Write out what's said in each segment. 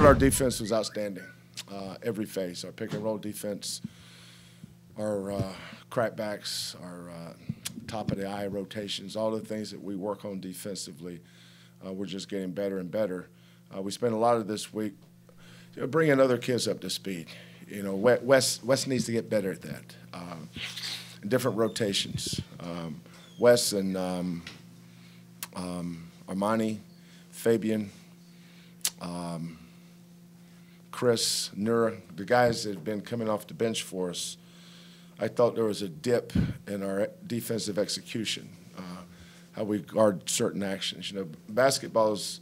thought our defense was outstanding. Every phase, our pick and roll defense, our crackbacks, our top of the eye rotations, all the things that we work on defensively, we're just getting better and better. We spent a lot of this week bringing other kids up to speed. Wes needs to get better at that. Different rotations. Wes and Armani, Fabian, Chris, Nura, the guys that have been coming off the bench for us, I thought there was a dip in our defensive execution, how we guard certain actions. Basketball is,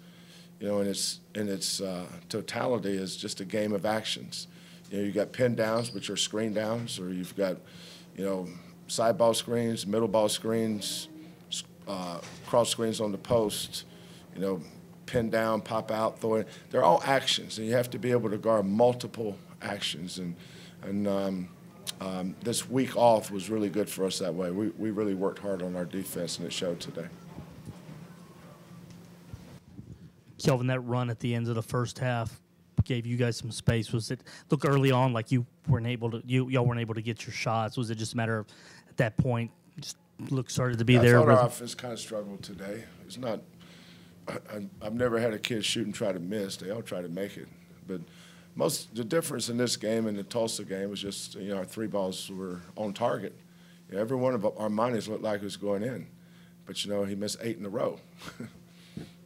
in its totality is just a game of actions. You got pin downs, which are screen downs, or you've got, side ball screens, middle ball screens, cross screens on the post, pin down, pop out, throw it. They're all actions, and you have to be able to guard multiple actions. And this week off was really good for us that way. We really worked hard on our defense, and it showed today. Kelvin, that run at the end of the first half gave you guys some space. Was it look early on like y'all weren't able to get your shots? Was it just a matter of at that point just started to be there? I thought our offense kind of struggled today. It's not. I've never had a kid shoot and try to miss. They all try to make it. But the difference in this game and the Tulsa game was just our three balls were on target. Every one of our money's looked like it was going in, but he missed 8 in a row.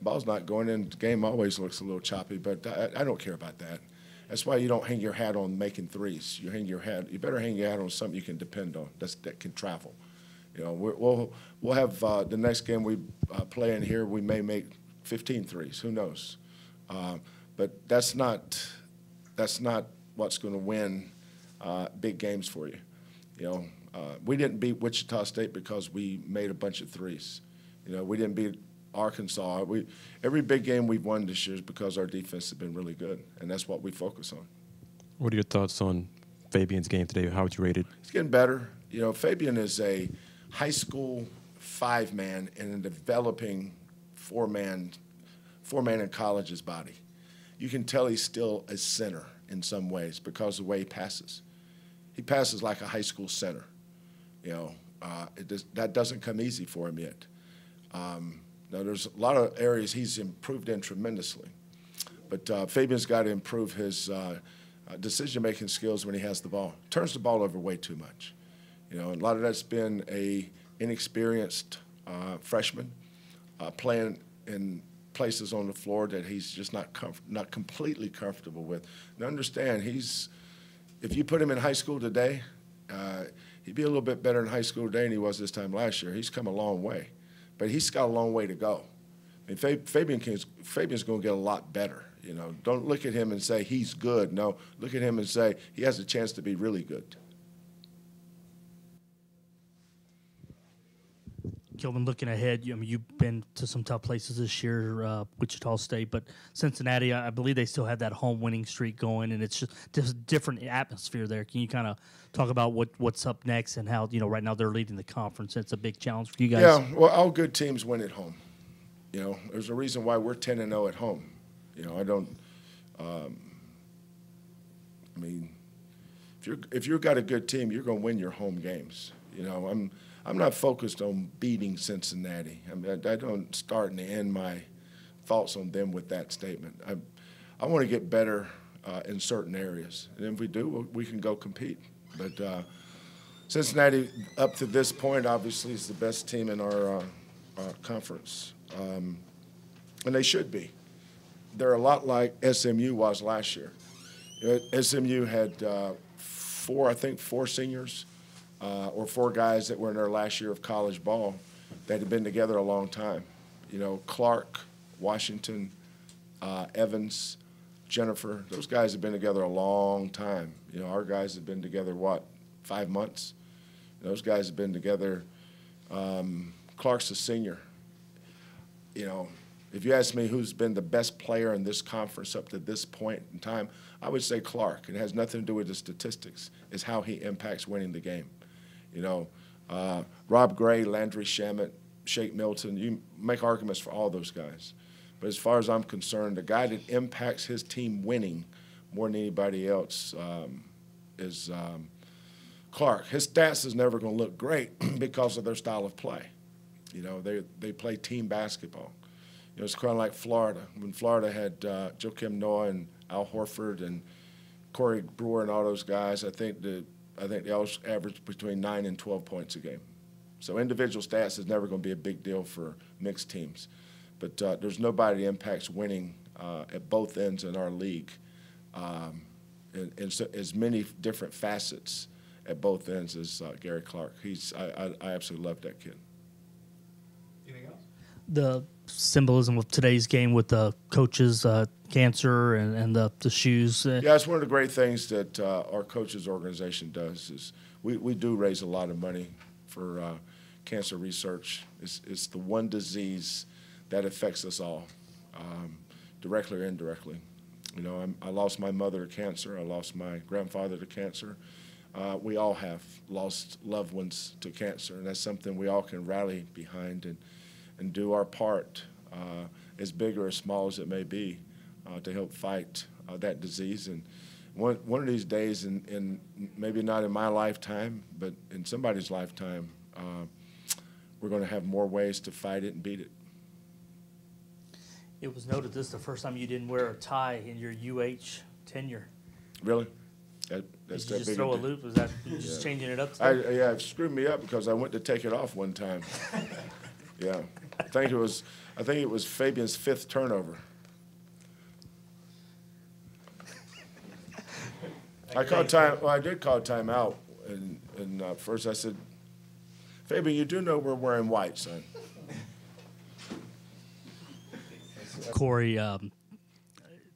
Ball's not going in. The game always looks a little choppy, but I don't care about that. That's why you don't hang your hat on making threes. You better hang your hat on something you can depend on that can travel. We'll have the next game we play in here. We may make 15 threes. Who knows? But that's not what's going to win big games for you. We didn't beat Wichita State because we made a bunch of threes. We didn't beat Arkansas. Every big game we've won this year is because our defense has been really good, and that's what we focus on. What are your thoughts on Fabian's game today? How would you rate it? It's getting better. Fabian is a high school 5-man in a developing 4-man in college's body. You can tell he's still a center in some ways because of the way he passes. He passes like a high school center. That doesn't come easy for him yet. Now, there's a lot of areas he's improved in tremendously. But Fabian's got to improve his decision-making skills when he has the ball. Turns the ball over way too much. A lot of that's been a inexperienced freshman playing in places on the floor that he's just not completely comfortable with. And understand, if you put him in high school today, he'd be a little bit better in high school today than he was this time last year. He's come a long way. But he's got a long way to go. I mean, Fabian's going to get a lot better. Don't look at him and say he's good. No, look at him and say he has a chance to be really good. Kelvin, looking ahead, you've been to some tough places this year, Wichita State, but Cincinnati, I believe they still have that home winning streak going, and it's just a different atmosphere there. Can you kind of talk about what's up next and how, right now they're leading the conference? It's a big challenge for you guys. Yeah, well, all good teams win at home. There's a reason why we're 10-0 at home. If you've got a good team, you're going to win your home games. I'm not focused on beating Cincinnati. I don't start and end my thoughts on them with that statement. I want to get better in certain areas, and if we do, we can go compete. But Cincinnati, up to this point, obviously is the best team in our conference, and they should be. They're a lot like SMU was last year. SMU had four seniors. Or 4 guys that were in their last year of college ball that had been together a long time. Clark, Washington, Evans, Jennifer, those guys have been together a long time. Our guys have been together, 5 months? Those guys have been together. Clark's a senior. If you ask me who's been the best player in this conference up to this point in time, I would say Clark. It has nothing to do with the statistics. It's how he impacts winning the game. Rob Gray, Landry Shamet, Shake Milton, you make arguments for all those guys. But as far as I'm concerned, the guy that impacts his team winning more than anybody else is Clark. His stats is never going to look great because of their style of play. You know, they play team basketball. You know, it's kind of like Florida. When Florida had Joakim Noah and Al Horford and Corey Brewer and all those guys, I think they all averaged between 9 and 12 points a game. So individual stats is never going to be a big deal for mixed teams. But there's nobody that impacts winning at both ends in our league in so, as many different facets at both ends as Gary Clark. I absolutely love that kid. Anything else? The symbolism of today's game with the coaches, cancer and the shoes. Yeah, it's one of the great things that our coaches organization does is we do raise a lot of money for cancer research. It's the one disease that affects us all, directly or indirectly. You know, I lost my mother to cancer. I lost my grandfather to cancer. We all have lost loved ones to cancer, and that's something we all can rally behind and do our part, as big or as small as it may be, to help fight that disease. And one of these days, in maybe not in my lifetime, but in somebody's lifetime, we're going to have more ways to fight it and beat it. It was noted this is the first time you didn't wear a tie in your UH tenure. Really? Did you just throw a loop? Was that just changing it up? Yeah, it screwed me up because I went to take it off one time. Yeah, I think it was Fabian's 5th turnover. I did call timeout, and first I said, Fabian, you do know we're wearing white, son. Corey,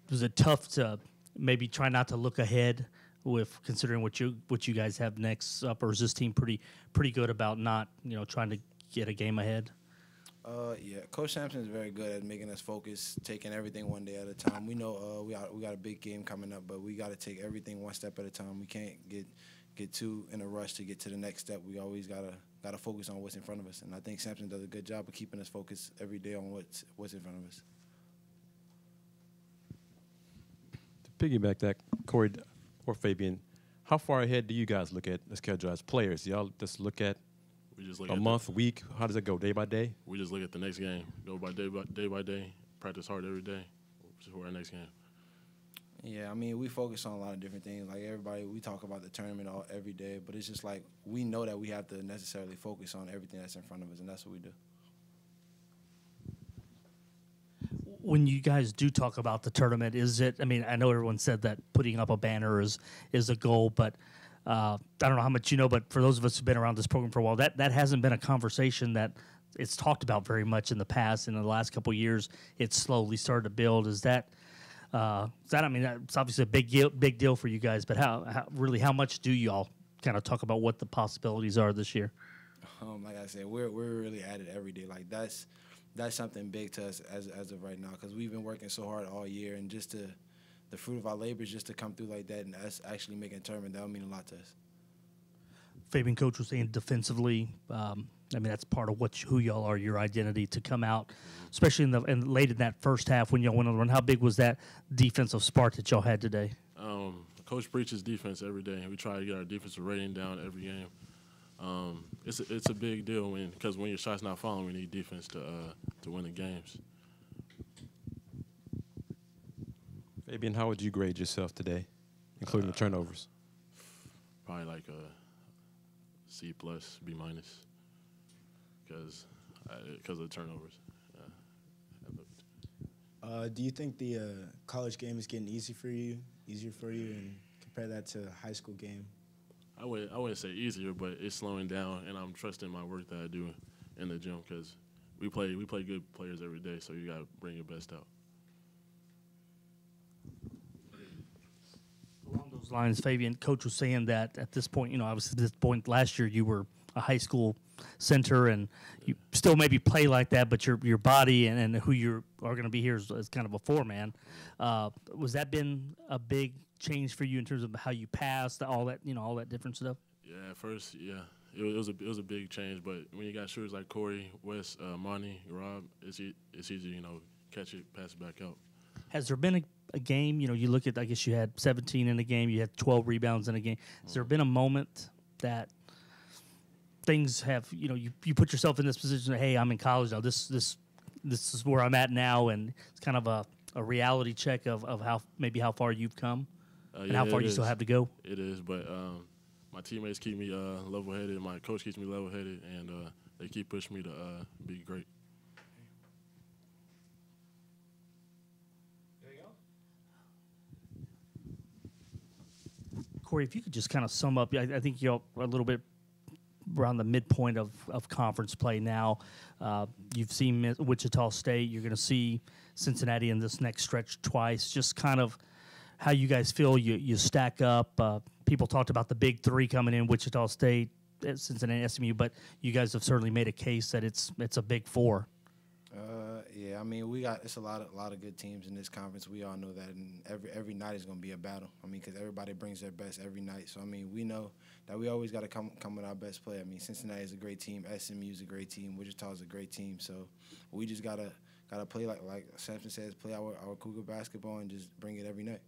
was it tough to maybe try not to look ahead with considering what you guys have next up, or is this team pretty good about not trying to get a game ahead? Yeah, Coach Sampson is very good at making us focus, taking everything one day at a time. We know we got a big game coming up, but we got to take everything one step at a time. We can't get too in a rush to get to the next step. We always gotta focus on what's in front of us, and I think Sampson does a good job of keeping us focused every day on what's in front of us. To piggyback that, Corey or Fabian, how far ahead do you guys look at the schedule as players? Y'all just look at a month, week? How does it go, day by day? We just look at the next game, go by day, practice hard every day for our next game. Yeah, I mean, we focus on a lot of different things. Like everybody, we talk about the tournament every day, but it's just like we know that we have to necessarily focus on everything that's in front of us, and that's what we do. When you guys do talk about the tournament, is it? I mean, I know everyone said that putting up a banner is a goal, but I don't know how much you know. But for those of us who've been around this program for a while, that hasn't been a conversation that it's talked about very much in the past. And in the last couple of years, it's slowly started to build. Is that? I mean, it's obviously a big deal for you guys. But how much do y'all kind of talk about what the possibilities are this year? Like I said, we're really at it every day. Like that's something big to us as of right now, because we've been working so hard all year, and just the fruit of our labors just to come through like that and us actually making a tournament, that would mean a lot to us. Fabian, Coach was saying defensively, I mean, that's part of who y'all are, your identity, to come out, especially late in that first half when y'all went on the run. How big was that defensive spark that y'all had today? Coach preaches defense every day. We try to get our defensive rating down every game. It's a big deal because when your shot's not falling, we need defense to win the games. Fabian, how would you grade yourself today, including the turnovers? Probably like a C+, B-, because of the turnovers. Do you think the college game is getting easier for you, and compare that to the high school game? I wouldn't say easier, but it's slowing down, and I'm trusting my work that I do in the gym because we play good players every day, so you got to bring your best out. Along those lines, Fabian, Coach was saying that at this point, obviously at this point last year you were a high school center, and you still maybe play like that, but your body and who you are going to be here is kind of a four-man. Was that been a big change for you in terms of how you passed, all that different stuff? Yeah, at first, yeah, it was a big change. But when you got shooters like Corey, Wes, Monty, Rob, it's easy. catch it, pass it back out. Has there been a game, you look at, I guess you had 17 in a game, you had 12 rebounds in a game. Has there been a moment that things have, you put yourself in this position, hey, I'm in college now, this is where I'm at now, and it's kind of a reality check of how far you've come and how far you still have to go? It is, but my teammates keep me level-headed, my coach keeps me level-headed, and they keep pushing me to be great. Corey, if you could just kind of sum up, I think you're a little bit around the midpoint of conference play now. You've seen Wichita State. You're going to see Cincinnati in this next stretch twice. Just kind of how you guys feel you stack up. People talked about the big three coming in, Wichita State, Cincinnati, SMU, but you guys have certainly made a case that it's a big four. Yeah, I mean, it's a lot of good teams in this conference. We all know that, and every night is going to be a battle. I mean, because everybody brings their best every night. So I mean, we know that we always got to come with our best play. I mean, Cincinnati is a great team, SMU is a great team, Wichita is a great team. So we just gotta play like Samson says, play our Cougar basketball and just bring it every night.